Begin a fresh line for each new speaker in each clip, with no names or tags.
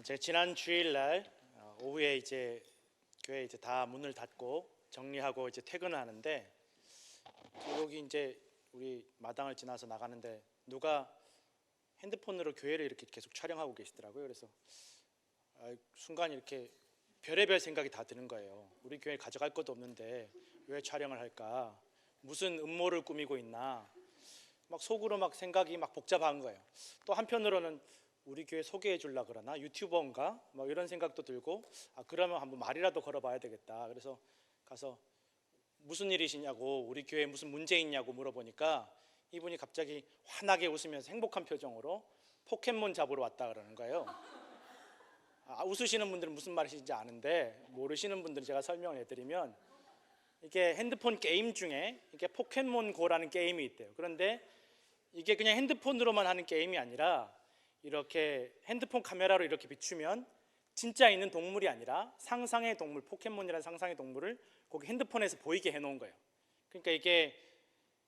제가 지난 주일날 오후에 이제 교회 이제 다 문을 닫고 정리하고 이제 퇴근을 하는데, 여기 이제 우리 마당을 지나서 나가는데 누가 핸드폰으로 교회를 이렇게 계속 촬영하고 계시더라고요. 그래서 순간 이렇게 별의별 생각이 다 드는 거예요. 우리 교회 가져갈 것도 없는데 왜 촬영을 할까? 무슨 음모를 꾸미고 있나? 막 속으로 막 생각이 막 복잡한 거예요. 또 한편으로는 우리 교회 소개해 주려 그러나, 유튜버인가? 뭐 이런 생각도 들고, 그러면 한번 말이라도 걸어봐야 되겠다. 그래서 가서 무슨 일이시냐고, 우리 교회에 무슨 문제 있냐고 물어보니까 이분이 갑자기 환하게 웃으면서 행복한 표정으로 포켓몬 잡으러 왔다 그러는 거예요. 웃으시는 분들은 무슨 말이신지 아는데, 모르시는 분들은 제가 설명을 해드리면, 이게 핸드폰 게임 중에 이게 포켓몬고라는 게임이 있대요. 그런데 이게 그냥 핸드폰으로만 하는 게임이 아니라, 이렇게 핸드폰 카메라로 이렇게 비추면 진짜 있는 동물이 아니라 상상의 동물, 포켓몬이라는 상상의 동물을 거기 핸드폰에서 보이게 해놓은 거예요. 그러니까 이게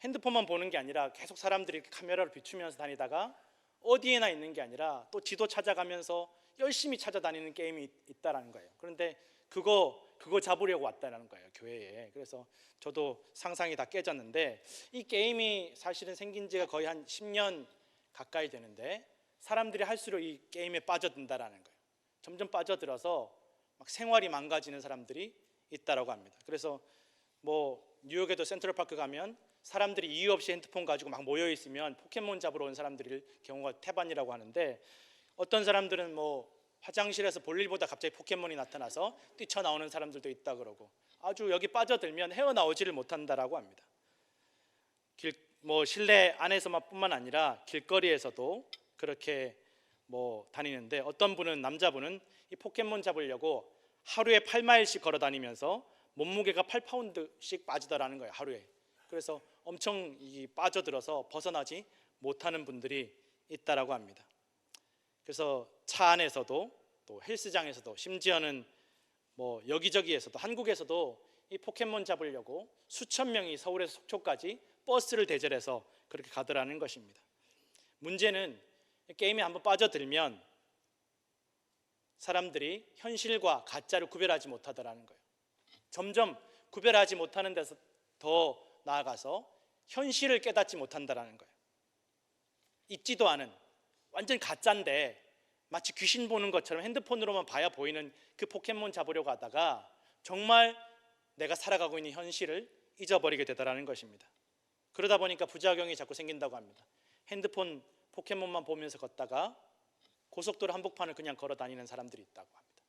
핸드폰만 보는 게 아니라 계속 사람들이 이렇게 카메라로 비추면서 다니다가 어디에나 있는 게 아니라 또 지도 찾아가면서 열심히 찾아다니는 게임이 있다라는 거예요. 그런데 그거 잡으려고 왔다는 거예요, 교회에. 그래서 저도 상상이 다 깨졌는데, 이 게임이 사실은 생긴 지가 거의 한 10년 가까이 되는데, 사람들이 할수록 이 게임에 빠져든다라는 거예요. 점점 빠져들어서 막 생활이 망가지는 사람들이 있다라고 합니다. 그래서 뭐 뉴욕에도 센트럴파크 가면 사람들이 이유 없이 핸드폰 가지고 막 모여 있으면 포켓몬 잡으러 온 사람들일 경우가 태반이라고 하는데, 어떤 사람들은 뭐 화장실에서 볼 일보다 갑자기 포켓몬이 나타나서 뛰쳐나오는 사람들도 있다 그러고, 아주 여기 빠져들면 헤어나오지를 못한다라고 합니다. 뭐 실내 안에서만 뿐만 아니라 길거리에서도 그렇게 뭐 다니는데, 어떤 분은, 남자분은 이 포켓몬 잡으려고 하루에 8마일씩 걸어 다니면서 몸무게가 8파운드씩 빠지더라는 거예요, 하루에. 그래서 엄청 빠져들어서 벗어나지 못하는 분들이 있다라고 합니다. 그래서 차 안에서도, 또 헬스장에서도, 심지어는 뭐 여기저기에서도, 한국에서도 이 포켓몬 잡으려고 수천 명이 서울에서 속초까지 버스를 대절해서 그렇게 가더라는 것입니다. 문제는 게임에 한번 빠져들면 사람들이 현실과 가짜를 구별하지 못하더라는 거예요. 점점 구별하지 못하는 데서 더 나아가서 현실을 깨닫지 못한다는 거예요. 있지도 않은, 완전 가짜인데 마치 귀신 보는 것처럼 핸드폰으로만 봐야 보이는 그 포켓몬 잡으려고 하다가 정말 내가 살아가고 있는 현실을 잊어버리게 되더라는 것입니다. 그러다 보니까 부작용이 자꾸 생긴다고 합니다. 핸드폰 포켓몬만 보면서 걷다가 고속도로 한복판을 그냥 걸어 다니는 사람들이 있다고 합니다.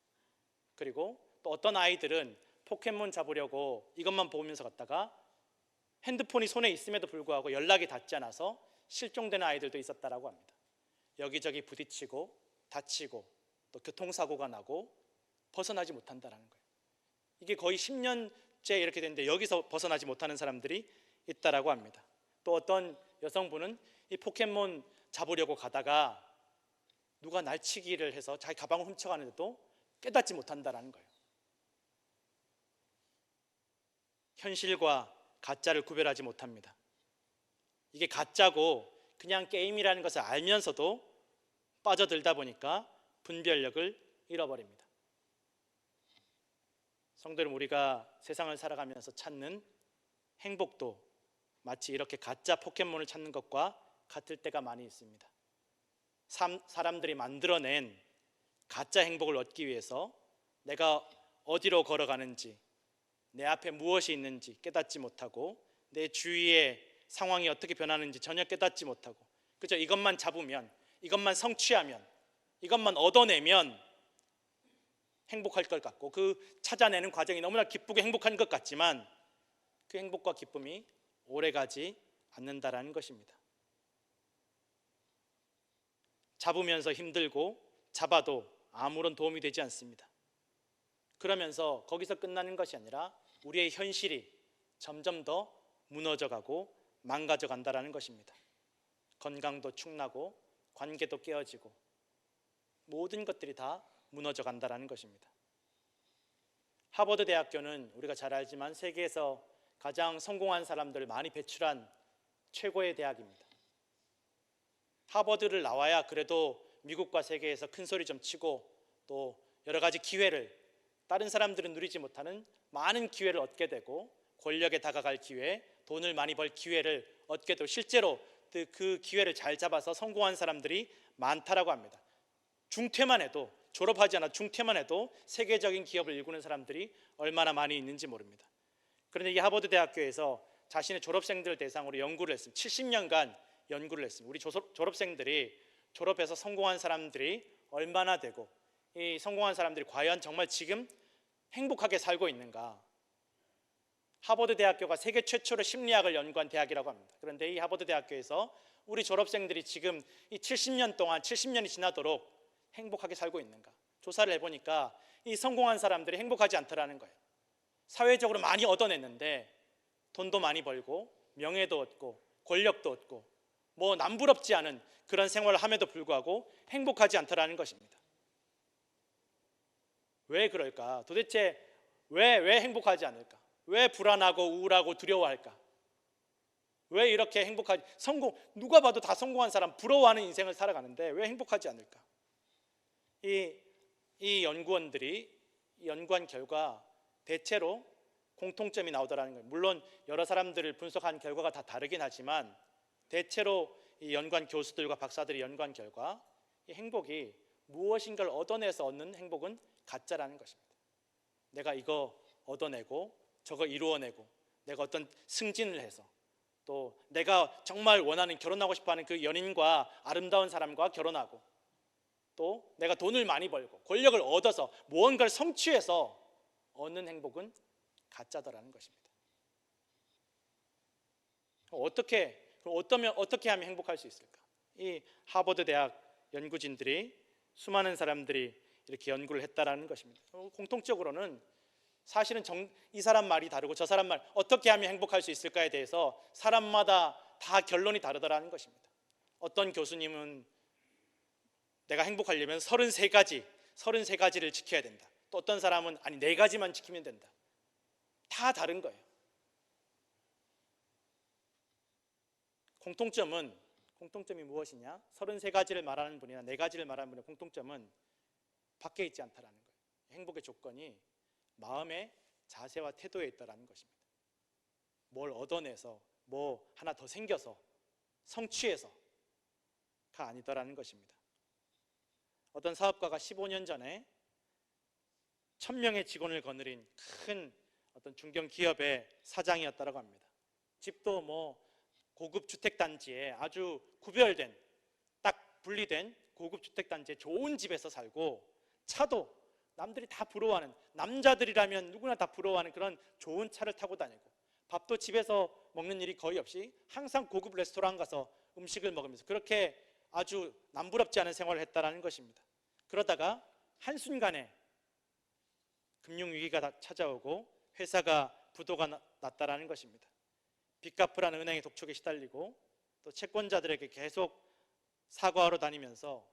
그리고 또 어떤 아이들은 포켓몬 잡으려고 이것만 보면서 걷다가 핸드폰이 손에 있음에도 불구하고 연락이 닿지 않아서 실종되는 아이들도 있었다고 합니다. 여기저기 부딪히고 다치고 또 교통사고가 나고 벗어나지 못한다는 거예요. 이게 거의 10년째 이렇게 됐는데 여기서 벗어나지 못하는 사람들이 있다고 합니다. 또 어떤 여성분은 이 포켓몬 잡으려고 가다가 누가 날치기를 해서 자기 가방을 훔쳐가는데도 깨닫지 못한다는 거예요. 현실과 가짜를 구별하지 못합니다. 이게 가짜고 그냥 게임이라는 것을 알면서도 빠져들다 보니까 분별력을 잃어버립니다. 성도 여러분, 우리가 세상을 살아가면서 찾는 행복도 마치 이렇게 가짜 포켓몬을 찾는 것과 같을 때가 많이 있습니다. 사람들이 만들어낸 가짜 행복을 얻기 위해서 내가 어디로 걸어가는지, 내 앞에 무엇이 있는지 깨닫지 못하고, 내 주위의 상황이 어떻게 변하는지 전혀 깨닫지 못하고, 그저 이것만 잡으면, 이것만 성취하면, 이것만 얻어내면 행복할 것 같고, 그 찾아내는 과정이 너무나 기쁘고 행복한 것 같지만 그 행복과 기쁨이 오래가지 않는다라는 것입니다. 잡으면서 힘들고 잡아도 아무런 도움이 되지 않습니다. 그러면서 거기서 끝나는 것이 아니라 우리의 현실이 점점 더 무너져가고 망가져 간다는 것입니다. 건강도 축나고 관계도 깨어지고 모든 것들이 다 무너져 간다는 것입니다. 하버드 대학교는 우리가 잘 알지만 세계에서 가장 성공한 사람들을 많이 배출한 최고의 대학입니다. 하버드를 나와야 그래도 미국과 세계에서 큰 소리 좀 치고 또 여러 가지 기회를, 다른 사람들은 누리지 못하는 많은 기회를 얻게 되고, 권력에 다가갈 기회, 돈을 많이 벌 기회를 얻게 되고, 실제로 그 기회를 잘 잡아서 성공한 사람들이 많다라고 합니다. 중퇴만 해도, 졸업하지 않아 중퇴만 해도 세계적인 기업을 일구는 사람들이 얼마나 많이 있는지 모릅니다. 그런데 이 하버드 대학교에서 자신의 졸업생들을 대상으로 연구를 했습니다. 70년간 연구를 했습니다. 우리 졸업생들이, 졸업해서 성공한 사람들이 얼마나 되고, 이 성공한 사람들이 과연 정말 지금 행복하게 살고 있는가. 하버드 대학교가 세계 최초로 심리학을 연구한 대학이라고 합니다. 그런데 이 하버드 대학교에서 우리 졸업생들이 지금 이 70년 동안, 70년이 지나도록 행복하게 살고 있는가 조사를 해보니까 이 성공한 사람들이 행복하지 않더라는 거예요. 사회적으로 많이 얻어냈는데 돈도 많이 벌고 명예도 얻고 권력도 얻고 뭐 남부럽지 않은 그런 생활을 함에도 불구하고 행복하지 않더라는 것입니다. 왜 그럴까? 도대체 왜 행복하지 않을까? 왜 불안하고 우울하고 두려워할까? 왜 이렇게 행복하지? 누가 봐도 다 성공한 사람, 부러워하는 인생을 살아가는데 왜 행복하지 않을까? 이 연구원들이 연구한 결과 대체로 공통점이 나오더라는 거예요. 물론 여러 사람들을 분석한 결과가 다 다르긴 하지만 대체로 이 연구한 교수들과 박사들이 연구한 결과 이 행복이 무엇인가를 얻어내서 얻는 행복은 가짜라는 것입니다. 내가 이거 얻어내고 저거 이루어내고 내가 어떤 승진을 해서 또 내가 정말 원하는, 결혼하고 싶어하는 그 연인과, 아름다운 사람과 결혼하고 또 내가 돈을 많이 벌고 권력을 얻어서 무언가를 성취해서 얻는 행복은 가짜다라는 것입니다. 어떻게 하면 행복할 수 있을까? 이 하버드 대학 연구진들이, 수많은 사람들이 이렇게 연구를 했다라는 것입니다. 공통적으로는 사실은 이 사람 말이 다르고 저 사람 말, 어떻게 하면 행복할 수 있을까에 대해서 사람마다 다 결론이 다르더라는 것입니다. 어떤 교수님은 내가 행복하려면 33가지를 지켜야 된다. 또 어떤 사람은 아니 4가지만 지키면 된다. 다 다른 거예요. 공통점이 무엇이냐? 33가지를 말하는 분이나 4가지를 말하는 분의 공통점은 밖에 있지 않다라는 거예요. 행복의 조건이 마음의 자세와 태도에 있다라는 것입니다. 뭘 얻어내서, 뭐 하나 더 생겨서, 성취해서가 아니다라는 것입니다. 어떤 사업가가 15년 전에 1000명의 직원을 거느린 큰 어떤 중견 기업의 사장이었다고 합니다. 집도 뭐 고급 주택단지에 아주 구별된, 딱 분리된 고급 주택단지에 좋은 집에서 살고, 차도 남들이 다 부러워하는, 남자들이라면 누구나 다 부러워하는 그런 좋은 차를 타고 다니고, 밥도 집에서 먹는 일이 거의 없이 항상 고급 레스토랑 가서 음식을 먹으면서 그렇게 아주 남부럽지 않은 생활을 했다는 것입니다. 그러다가 한순간에 금융위기가 찾아오고 회사가 부도가 났다는 것입니다. 빚 갚으라는 은행의 독촉에 시달리고 또 채권자들에게 계속 사과하러 다니면서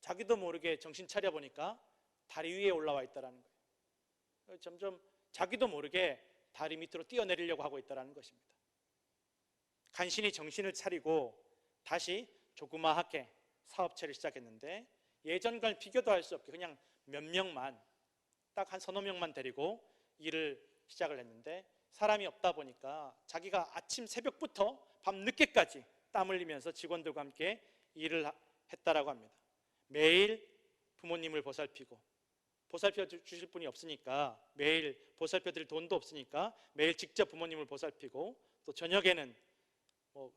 자기도 모르게 정신 차려보니까 다리 위에 올라와 있다는 거예요. 점점 자기도 모르게 다리 밑으로 뛰어내리려고 하고 있다는 것입니다. 간신히 정신을 차리고 다시 조그마하게 사업체를 시작했는데 예전과는 비교도 할 수 없게 그냥 몇 명만, 딱 한 서너 명만 데리고 일을 시작을 했는데 사람이 없다 보니까 자기가 아침 새벽부터 밤 늦게까지 땀 흘리면서 직원들과 함께 일을 했다라고 합니다. 매일 부모님을 보살피고, 보살펴 주실 분이 없으니까, 매일 보살펴 드릴 돈도 없으니까 매일 직접 부모님을 보살피고, 또 저녁에는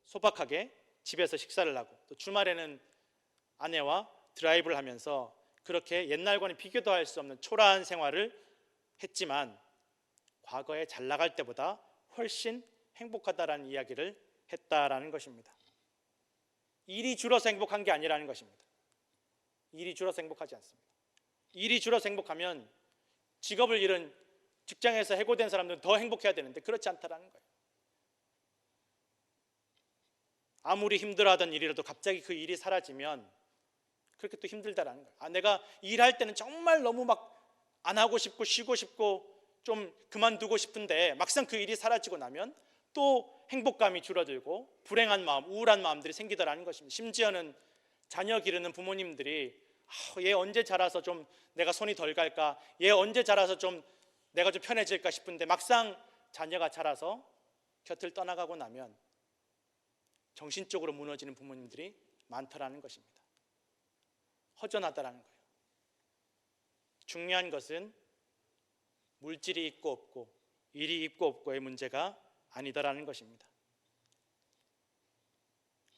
소박하게 집에서 식사를 하고, 또 주말에는 아내와 드라이브를 하면서 그렇게 옛날과는 비교도 할 수 없는 초라한 생활을 했지만 과거에 잘 나갈 때보다 훨씬 행복하다라는 이야기를 했다라는 것입니다. 일이 줄어서 행복한 게 아니라는 것입니다. 일이 줄어서 행복하지 않습니다. 일이 줄어서 행복하면 직업을 잃은, 직장에서 해고된 사람들은 더 행복해야 되는데 그렇지 않다라는 거예요. 아무리 힘들어하던 일이라도 갑자기 그 일이 사라지면 그렇게 또 힘들다라는 거예요. 내가 일할 때는 정말 너무 막 안 하고 싶고 쉬고 싶고 좀 그만두고 싶은데 막상 그 일이 사라지고 나면 또 행복감이 줄어들고 불행한 마음, 우울한 마음들이 생기더라는 것입니다. 심지어는 자녀 기르는 부모님들이 얘 언제 자라서 좀 내가 손이 덜 갈까, 얘 언제 자라서 좀 내가 좀 편해질까 싶은데 막상 자녀가 자라서 곁을 떠나가고 나면 정신적으로 무너지는 부모님들이 많더라는 것입니다. 허전하다라는 거예요. 중요한 것은 물질이 있고 없고 일이 있고 없고의 문제가 아니더라는 것입니다.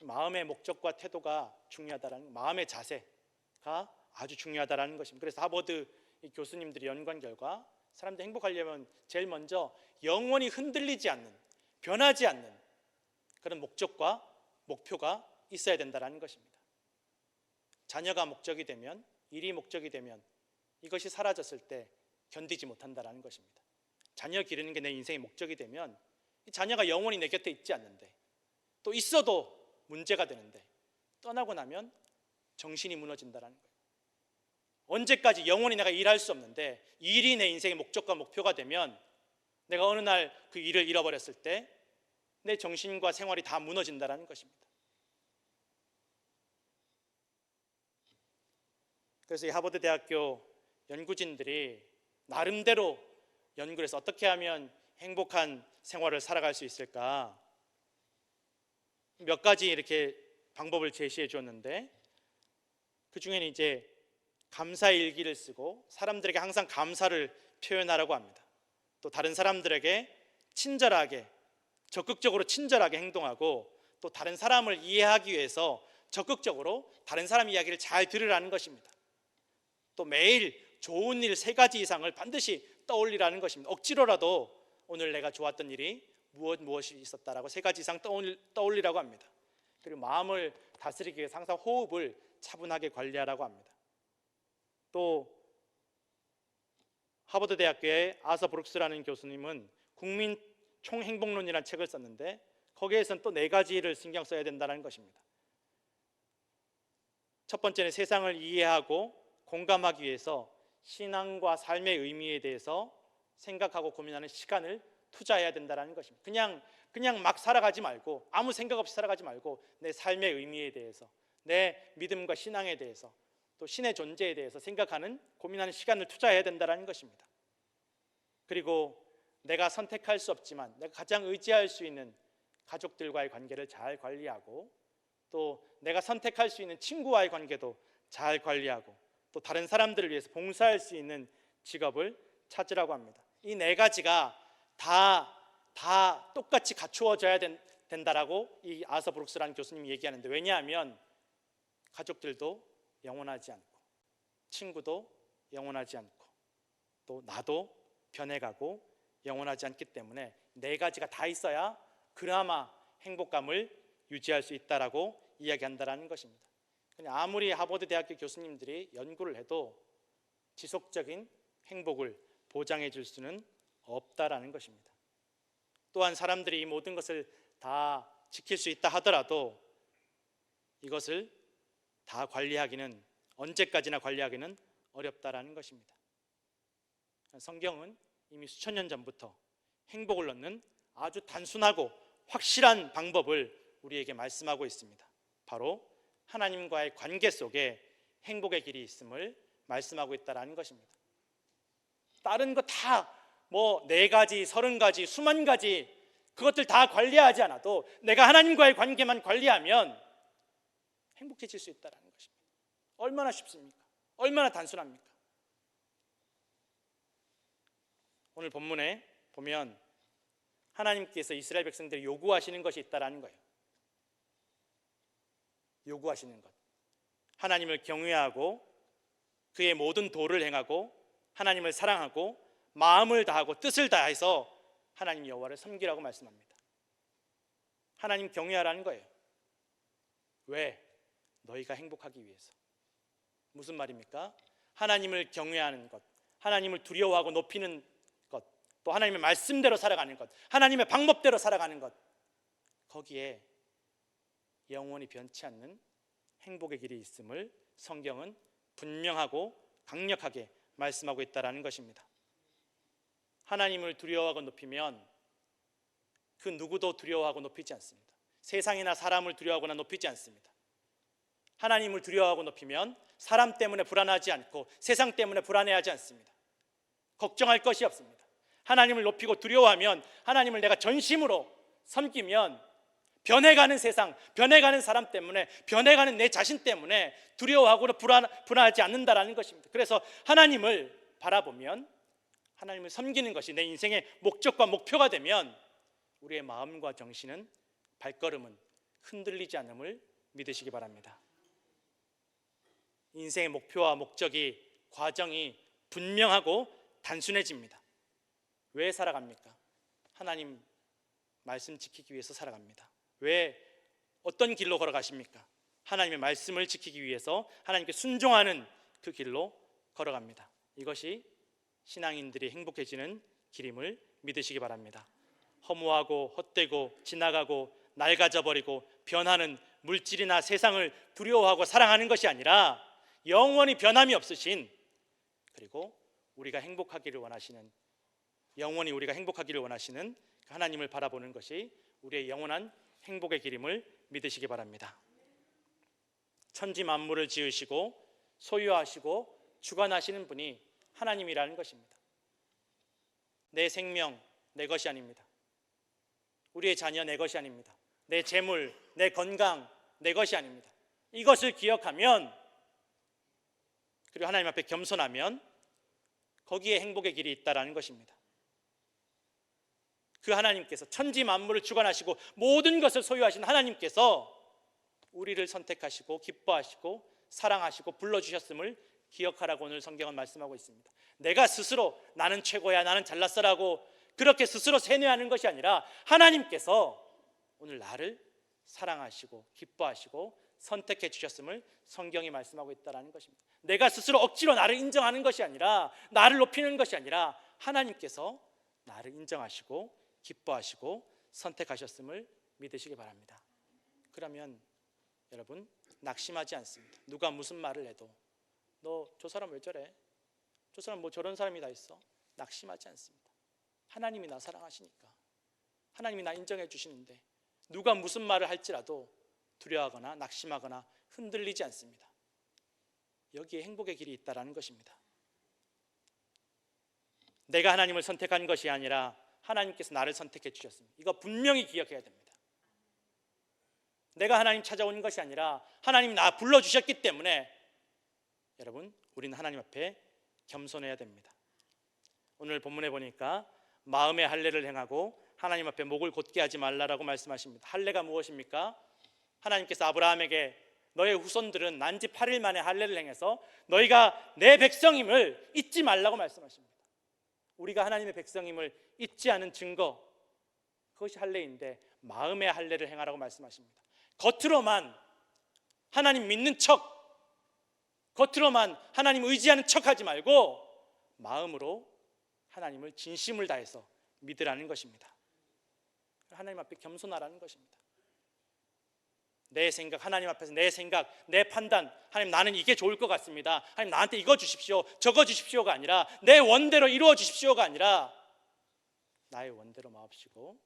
마음의 목적과 태도가 중요하다라는, 마음의 자세가 아주 중요하다라는 것입니다. 그래서 하버드 교수님들이 연구한 결과 사람들이 행복하려면 제일 먼저 영원히 흔들리지 않는, 변하지 않는 그런 목적과 목표가 있어야 된다는 것입니다. 자녀가 목적이 되면, 일이 목적이 되면 이것이 사라졌을 때 견디지 못한다는 것입니다. 자녀 기르는 게 내 인생의 목적이 되면 이 자녀가 영원히 내 곁에 있지 않는데, 또 있어도 문제가 되는데, 떠나고 나면 정신이 무너진다는 거예요. 언제까지 영원히 내가 일할 수 없는데 일이 내 인생의 목적과 목표가 되면 내가 어느 날 그 일을 잃어버렸을 때 내 정신과 생활이 다 무너진다는 것입니다. 그래서 이 하버드 대학교 연구진들이 나름대로 연구를 해서 어떻게 하면 행복한 생활을 살아갈 수 있을까 몇 가지 이렇게 방법을 제시해 주었는데, 그 중에는 이제 감사 일기를 쓰고 사람들에게 항상 감사를 표현하라고 합니다. 또 다른 사람들에게 친절하게, 적극적으로 친절하게 행동하고, 또 다른 사람을 이해하기 위해서 적극적으로 다른 사람 이야기를 잘 들으라는 것입니다. 또 매일 좋은 일 3가지 이상을 반드시 떠올리라는 것입니다. 억지로라도 오늘 내가 좋았던 일이 무엇이 있었다라고 3가지 이상 떠올리라고 합니다. 그리고 마음을 다스리기 위해서 항상 호흡을 차분하게 관리하라고 합니다. 또 하버드 대학교의 아서 브룩스라는 교수님은 국민 총행복론이라는 책을 썼는데, 거기에서는 또 4가지를 신경 써야 된다는 것입니다. 첫 번째는 세상을 이해하고 공감하기 위해서 신앙과 삶의 의미에 대해서 생각하고 고민하는 시간을 투자해야 된다는 것입니다. 그냥 막 살아가지 말고, 아무 생각 없이 살아가지 말고 내 삶의 의미에 대해서, 내 믿음과 신앙에 대해서, 또 신의 존재에 대해서 생각하는, 고민하는 시간을 투자해야 된다는 것입니다. 그리고 내가 선택할 수 없지만 내가 가장 의지할 수 있는 가족들과의 관계를 잘 관리하고, 또 내가 선택할 수 있는 친구와의 관계도 잘 관리하고, 또 다른 사람들을 위해서 봉사할 수 있는 직업을 찾으라고 합니다. 이 4가지가 다 똑같이 갖추어져야 된다라고 이 아서 브룩스라는 교수님이 얘기하는데, 왜냐하면 가족들도 영원하지 않고, 친구도 영원하지 않고, 또 나도 변해가고 영원하지 않기 때문에 4가지가 다 있어야 그나마 행복감을 유지할 수 있다라고 이야기한다는 것입니다. 아무리 하버드 대학교 교수님들이 연구를 해도 지속적인 행복을 보장해 줄 수는 없다라는 것입니다. 또한 사람들이 이 모든 것을 다 지킬 수 있다 하더라도 이것을 다 관리하기는, 언제까지나 관리하기는 어렵다라는 것입니다. 성경은 이미 수천 년 전부터 행복을 얻는 아주 단순하고 확실한 방법을 우리에게 말씀하고 있습니다. 바로 하나님과의 관계 속에 행복의 길이 있음을 말씀하고 있다는 것입니다. 다른 거 다 4가지, 30가지, 수만 가지 그것들 다 관리하지 않아도 내가 하나님과의 관계만 관리하면 행복해질 수 있다는 것입니다. 얼마나 쉽습니까? 얼마나 단순합니까? 오늘 본문에 보면 하나님께서 이스라엘 백성들이 요구하시는 것이 있다는 거예요. 요구하시는 것, 하나님을 경외하고 그의 모든 도를 행하고 하나님을 사랑하고 마음을 다하고 뜻을 다해서 하나님 여호와를 섬기라고 말씀합니다. 하나님 경외하라는 거예요. 왜? 너희가 행복하기 위해서. 무슨 말입니까? 하나님을 경외하는 것, 하나님을 두려워하고 높이는 것, 또 하나님의 말씀대로 살아가는 것, 하나님의 방법대로 살아가는 것, 거기에 영원히 변치 않는 행복의 길이 있음을 성경은 분명하고 강력하게 말씀하고 있다는 것입니다. 하나님을 두려워하고 높이면 그 누구도 두려워하고 높이지 않습니다. 세상이나 사람을 두려워하거나 높이지 않습니다. 하나님을 두려워하고 높이면 사람 때문에 불안하지 않고 세상 때문에 불안해하지 않습니다. 걱정할 것이 없습니다. 하나님을 높이고 두려워하면, 하나님을 내가 전심으로 섬기면 변해가는 세상, 변해가는 사람 때문에, 변해가는 내 자신 때문에 두려워하고 불안하지 않는다라는 것입니다. 그래서 하나님을 바라보면, 하나님을 섬기는 것이 내 인생의 목적과 목표가 되면 우리의 마음과 정신은, 발걸음은 흔들리지 않음을 믿으시기 바랍니다. 인생의 목표와 목적이, 과정이 분명하고 단순해집니다. 왜 살아갑니까? 하나님 말씀 지키기 위해서 살아갑니다. 왜, 어떤 길로 걸어가십니까? 하나님의 말씀을 지키기 위해서 하나님께 순종하는 그 길로 걸어갑니다. 이것이 신앙인들이 행복해지는 길임을 믿으시기 바랍니다. 허무하고 헛되고 지나가고 낡아져버리고 변하는 물질이나 세상을 두려워하고 사랑하는 것이 아니라 영원히 변함이 없으신, 그리고 우리가 행복하기를 원하시는, 영원히 우리가 행복하기를 원하시는 하나님을 바라보는 것이 우리의 영원한 행복의 길임을 믿으시기 바랍니다. 천지 만물을 지으시고 소유하시고 주관하시는 분이 하나님이라는 것입니다. 내 생명 내 것이 아닙니다. 우리의 자녀 내 것이 아닙니다. 내 재물, 내 건강 내 것이 아닙니다. 이것을 기억하면, 그리고 하나님 앞에 겸손하면 거기에 행복의 길이 있다라는 것입니다. 그 하나님께서, 천지 만물을 주관하시고 모든 것을 소유하신 하나님께서 우리를 선택하시고 기뻐하시고 사랑하시고 불러주셨음을 기억하라고 오늘 성경은 말씀하고 있습니다. 내가 스스로 나는 최고야, 나는 잘났어라고 그렇게 스스로 세뇌하는 것이 아니라 하나님께서 오늘 나를 사랑하시고 기뻐하시고 선택해 주셨음을 성경이 말씀하고 있다는 것입니다. 내가 스스로 억지로 나를 인정하는 것이 아니라, 나를 높이는 것이 아니라 하나님께서 나를 인정하시고 기뻐하시고 선택하셨음을 믿으시기 바랍니다. 그러면 여러분 낙심하지 않습니다. 누가 무슨 말을 해도, 너 저 사람 왜 저래? 저 사람 뭐 저런 사람이 다 있어? 낙심하지 않습니다. 하나님이 나 사랑하시니까, 하나님이 나 인정해 주시는데 누가 무슨 말을 할지라도 두려워하거나 낙심하거나 흔들리지 않습니다. 여기에 행복의 길이 있다라는 것입니다. 내가 하나님을 선택한 것이 아니라 하나님께서 나를 선택해 주셨습니다. 이거 분명히 기억해야 됩니다. 내가 하나님 찾아온 것이 아니라 하나님 나 불러주셨기 때문에 여러분, 우리는 하나님 앞에 겸손해야 됩니다. 오늘 본문에 보니까 마음의 할례를 행하고 하나님 앞에 목을 곧게 하지 말라라고 말씀하십니다. 할례가 무엇입니까? 하나님께서 아브라함에게 너의 후손들은 난지 8일 만에 할례를 행해서 너희가 내 백성임을 잊지 말라고 말씀하십니다. 우리가 하나님의 백성임을 잊지 않은 증거, 그것이 할례인데 마음의 할례를 행하라고 말씀하십니다. 겉으로만 하나님 믿는 척, 겉으로만 하나님 의지하는 척하지 말고 마음으로 하나님을 진심을 다해서 믿으라는 것입니다. 하나님 앞에 겸손하라는 것입니다. 내 생각, 하나님 앞에서 내 생각, 내 판단, 하나님 나는 이게 좋을 것 같습니다, 하나님 나한테 이거 주십시오, 저거 주십시오가 아니라, 내 원대로 이루어 주십시오가 아니라 나의 원대로 마옵시고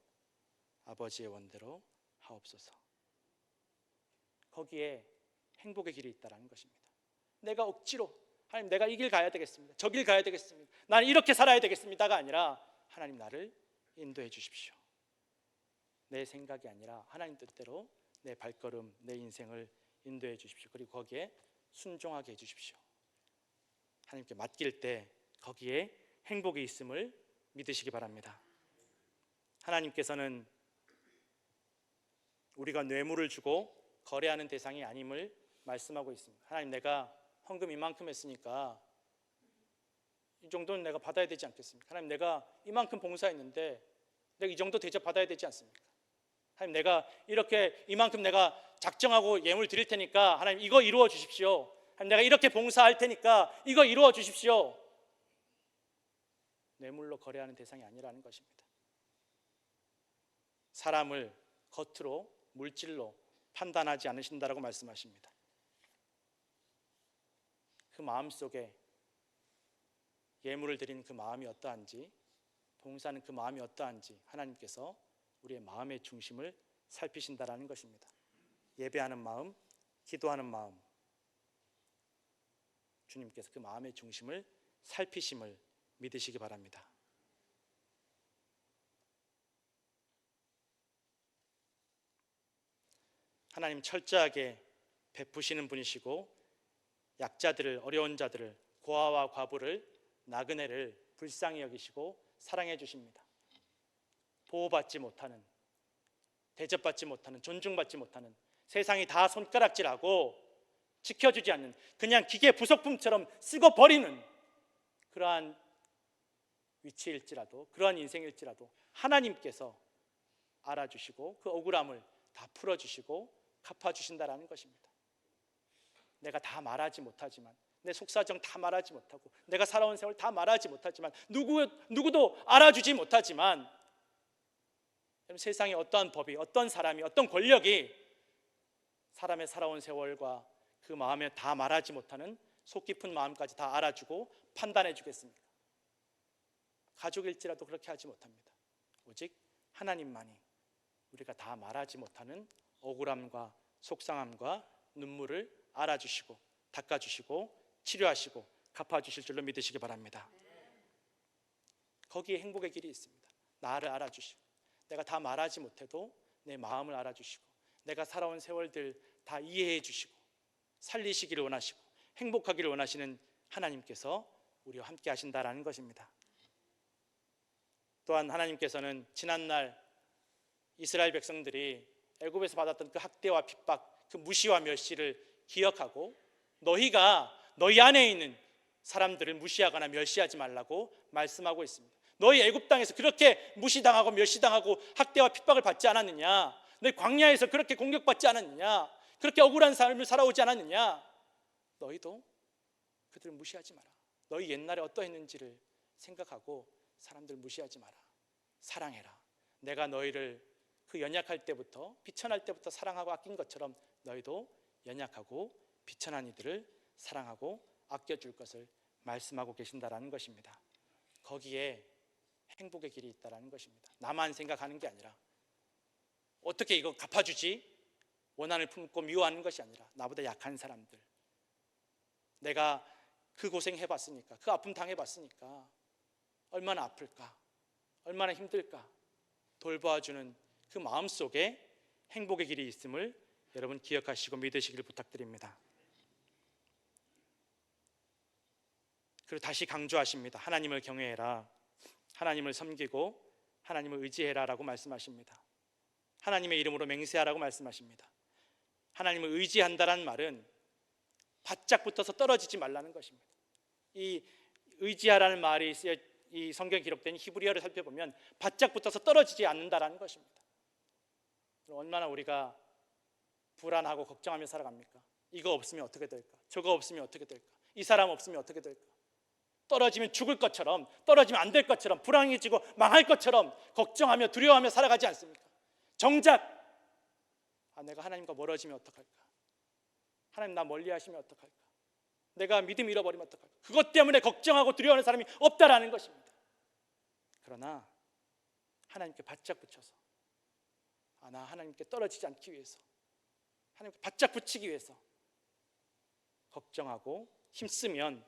아버지의 원대로 하옵소서. 거기에 행복의 길이 있다는 것입니다. 내가 억지로 하나님 내가 이 길 가야 되겠습니다, 저 길 가야 되겠습니다, 나는 이렇게 살아야 되겠습니다가 아니라 하나님 나를 인도해 주십시오. 내 생각이 아니라 하나님 뜻대로 내 발걸음, 내 인생을 인도해 주십시오. 그리고 거기에 순종하게 해 주십시오. 하나님께 맡길 때 거기에 행복이 있음을 믿으시기 바랍니다. 하나님께서는 우리가 뇌물을 주고 거래하는 대상이 아님을 말씀하고 있습니다. 하나님 내가 헌금 이만큼 했으니까 이 정도는 내가 받아야 되지 않겠습니까? 하나님 내가 이만큼 봉사했는데 내가 이 정도 대접 받아야 되지 않습니까? 하나님 내가 이렇게 이만큼 내가 작정하고 예물 드릴 테니까 하나님 이거 이루어 주십시오. 하나님 내가 이렇게 봉사할 테니까 이거 이루어 주십시오. 뇌물로 거래하는 대상이 아니라는 것입니다. 사람을 겉으로 물질로 판단하지 않으신다라고 말씀하십니다. 그 마음속에 예물을 드리는 그 마음이 어떠한지, 봉사하는 그 마음이 어떠한지 하나님께서 우리의 마음의 중심을 살피신다라는 것입니다. 예배하는 마음, 기도하는 마음, 주님께서 그 마음의 중심을 살피심을 믿으시기 바랍니다. 하나님 철저하게 베푸시는 분이시고 약자들을, 어려운 자들을, 고아와 과부를, 나그네를 불쌍히 여기시고 사랑해 주십니다. 보호받지 못하는, 대접받지 못하는, 존중받지 못하는, 세상이 다 손가락질하고 지켜주지 않는, 그냥 기계 부속품처럼 쓰고 버리는 그러한 위치일지라도, 그러한 인생일지라도 하나님께서 알아주시고 그 억울함을 다 풀어주시고 갚아주신다라는 것입니다. 내가 다 말하지 못하지만, 내 속사정 다 말하지 못하고, 내가 살아온 세월 다 말하지 못하지만, 누구도 알아주지 못하지만, 세상에 어떠한 법이, 어떤 사람이, 어떤 권력이 사람의 살아온 세월과 그 마음에 다 말하지 못하는 속 깊은 마음까지 다 알아주고 판단해 주겠습니까? 가족일지라도 그렇게 하지 못합니다. 오직 하나님만이 우리가 다 말하지 못하는 억울함과 속상함과 눈물을 알아주시고 닦아주시고 치료하시고 갚아주실 줄로 믿으시기 바랍니다. 거기에 행복의 길이 있습니다. 나를 알아주시고, 내가 다 말하지 못해도 내 마음을 알아주시고, 내가 살아온 세월들 다 이해해 주시고 살리시기를 원하시고 행복하기를 원하시는 하나님께서 우리와 함께 하신다라는 것입니다. 또한 하나님께서는 지난날 이스라엘 백성들이 애굽에서 받았던 그 학대와 핍박, 그 무시와 멸시를 기억하고 너희가 너희 안에 있는 사람들을 무시하거나 멸시하지 말라고 말씀하고 있습니다. 너희 애굽 땅에서 그렇게 무시당하고 멸시당하고 학대와 핍박을 받지 않았느냐? 너희 광야에서 그렇게 공격받지 않았느냐? 그렇게 억울한 삶을 살아오지 않았느냐? 너희도 그들을 무시하지 마라. 너희 옛날에 어떠했는지를 생각하고 사람들 무시하지 마라. 사랑해라. 내가 너희를 그 연약할 때부터, 비천할 때부터 사랑하고 아낀 것처럼 너희도 연약하고 비천한 이들을 사랑하고 아껴줄 것을 말씀하고 계신다라는 것입니다. 거기에 행복의 길이 있다라는 것입니다. 나만 생각하는 게 아니라, 어떻게 이거 갚아주지? 원한을 품고 미워하는 것이 아니라, 나보다 약한 사람들, 내가 그 고생 해봤으니까, 그 아픔 당해봤으니까 얼마나 아플까, 얼마나 힘들까 돌봐주는 그 마음속에 행복의 길이 있음을 여러분 기억하시고 믿으시기를 부탁드립니다. 그리고 다시 강조하십니다. 하나님을 경외해라, 하나님을 섬기고 하나님을 의지해라 라고 말씀하십니다. 하나님의 이름으로 맹세하라고 말씀하십니다. 하나님을 의지한다는 말은 바짝 붙어서 떨어지지 말라는 것입니다. 이 의지하라는 말이 이 성경에 기록된 히브리어를 살펴보면 바짝 붙어서 떨어지지 않는다라는 것입니다. 얼마나 우리가 불안하고 걱정하며 살아갑니까? 이거 없으면 어떻게 될까? 저거 없으면 어떻게 될까? 이 사람 없으면 어떻게 될까? 떨어지면 죽을 것처럼, 떨어지면 안 될 것처럼, 불안해지고 망할 것처럼 걱정하며 두려워하며 살아가지 않습니까? 정작 내가 하나님과 멀어지면 어떡할까? 하나님 나 멀리 하시면 어떡할까? 내가 믿음 잃어버리면 어떡할까? 그것 때문에 걱정하고 두려워하는 사람이 없다라는 것입니다. 그러나 하나님께 바짝 붙여서, 나 하나님께 떨어지지 않기 위해서, 하나님께 바짝 붙이기 위해서 걱정하고 힘쓰면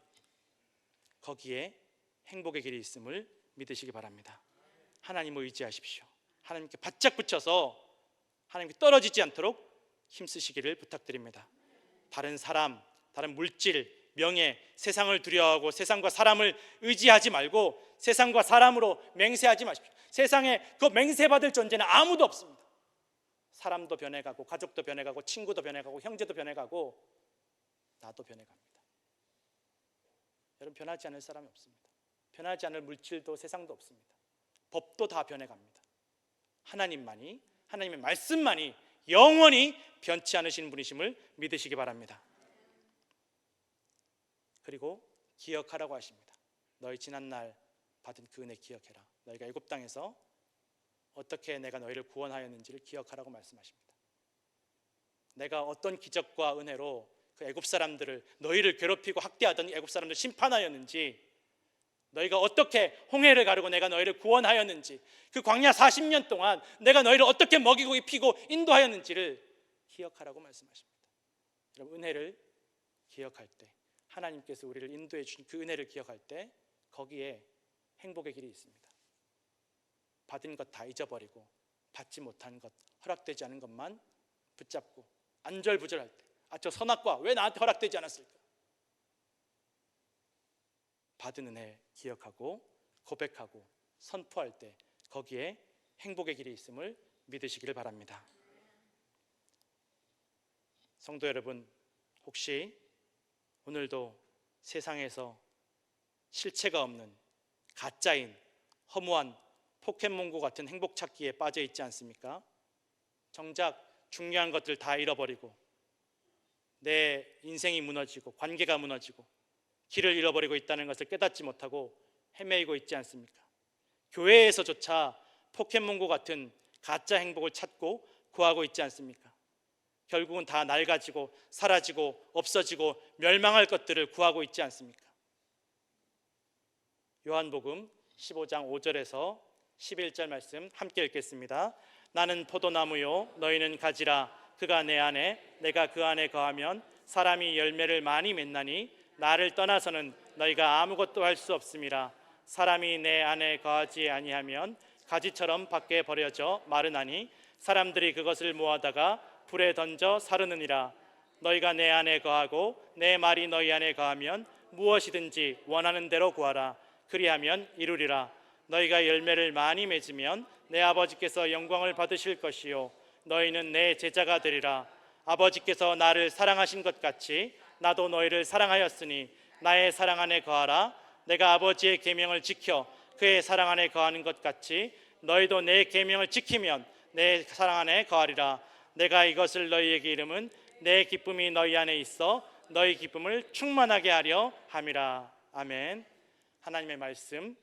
거기에 행복의 길이 있음을 믿으시기 바랍니다. 하나님을 의지하십시오. 하나님께 바짝 붙여서 하나님께 떨어지지 않도록 힘쓰시기를 부탁드립니다. 다른 사람, 다른 물질, 명예, 세상을 두려워하고 세상과 사람을 의지하지 말고 세상과 사람으로 맹세하지 마십시오. 세상에 그 맹세받을 존재는 아무도 없습니다. 사람도 변해가고, 가족도 변해가고, 친구도 변해가고, 형제도 변해가고, 나도 변해갑니다. 여러분, 변하지 않을 사람이 없습니다. 변하지 않을 물질도 세상도 없습니다. 법도 다 변해갑니다. 하나님만이, 하나님의 말씀만이 영원히 변치 않으신 분이심을 믿으시기 바랍니다. 그리고 기억하라고 하십니다. 너희 지난날 받은 그 은혜 기억해라. 너희가 애굽 땅에서 어떻게 내가 너희를 구원하였는지를 기억하라고 말씀하십니다. 내가 어떤 기적과 은혜로 그 애굽 사람들을, 너희를 괴롭히고 학대하던 애굽 사람들을 심판하였는지, 너희가 어떻게 홍해를 가르고 내가 너희를 구원하였는지, 그 광야 40년 동안 내가 너희를 어떻게 먹이고 입히고 인도하였는지를 기억하라고 말씀하십니다. 여러분, 은혜를 기억할 때, 하나님께서 우리를 인도해 주신 그 은혜를 기억할 때 거기에 행복의 길이 있습니다. 받은 것 다 잊어버리고 받지 못한 것, 허락되지 않은 것만 붙잡고 안절부절할 때, 저 선악과 왜 나한테 허락되지 않았을까? 받은 은혜 기억하고 고백하고 선포할 때 거기에 행복의 길이 있음을 믿으시기를 바랍니다. 성도 여러분, 혹시 오늘도 세상에서 실체가 없는 가짜인 허무한 포켓몬고 같은 행복 찾기에 빠져 있지 않습니까? 정작 중요한 것들 다 잃어버리고 내 인생이 무너지고 관계가 무너지고 길을 잃어버리고 있다는 것을 깨닫지 못하고 헤매이고 있지 않습니까? 교회에서조차 포켓몬고 같은 가짜 행복을 찾고 구하고 있지 않습니까? 결국은 다 낡아지고 사라지고 없어지고 멸망할 것들을 구하고 있지 않습니까? 요한복음 15장 5절에서 11절 말씀 함께 읽겠습니다. 나는 포도나무요 너희는 가지라. 그가 내 안에 내가 그 안에 거하면 사람이 열매를 많이 맺나니 나를 떠나서는 너희가 아무것도 할 수 없음이라. 사람이 내 안에 거하지 아니하면 가지처럼 밖에 버려져 마르나니 사람들이 그것을 모아다가 불에 던져 사르느니라. 너희가 내 안에 거하고 내 말이 너희 안에 거하면 무엇이든지 원하는 대로 구하라. 그리하면 이루리라. 너희가 열매를 많이 맺으면 내 아버지께서 영광을 받으실 것이요 너희는 내 제자가 되리라. 아버지께서 나를 사랑하신 것 같이 나도 너희를 사랑하였으니 나의 사랑 안에 거하라. 내가 아버지의 계명을 지켜 그의 사랑 안에 거하는 것 같이 너희도 내 계명을 지키면 내 사랑 안에 거하리라. 내가 이것을 너희에게 이름은 내 기쁨이 너희 안에 있어 너희 기쁨을 충만하게 하려 함이라. 아멘. 하나님의 말씀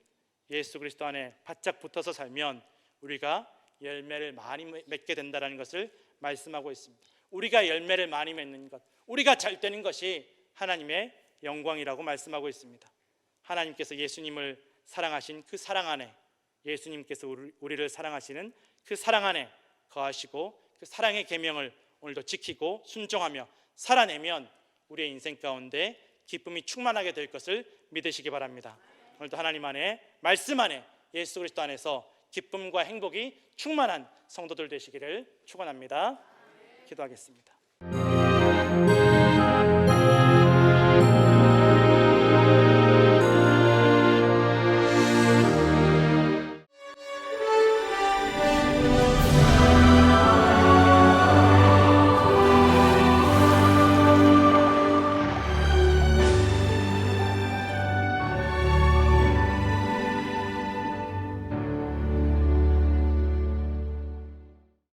예수 그리스도 안에 바짝 붙어서 살면 우리가 열매를 많이 맺게 된다는 것을 말씀하고 있습니다. 우리가 열매를 많이 맺는 것, 우리가 잘 되는 것이 하나님의 영광이라고 말씀하고 있습니다. 하나님께서 예수님을 사랑하신 그 사랑 안에, 예수님께서 우리를 사랑하시는 그 사랑 안에 거하시고 그 사랑의 계명을 오늘도 지키고 순종하며 살아내면 우리의 인생 가운데 기쁨이 충만하게 될 것을 믿으시기 바랍니다. 오늘도 하나님 안에, 말씀 안에, 예수 그리스도 안에서 기쁨과 행복이 충만한 성도들 되시기를 축원합니다. 기도하겠습니다.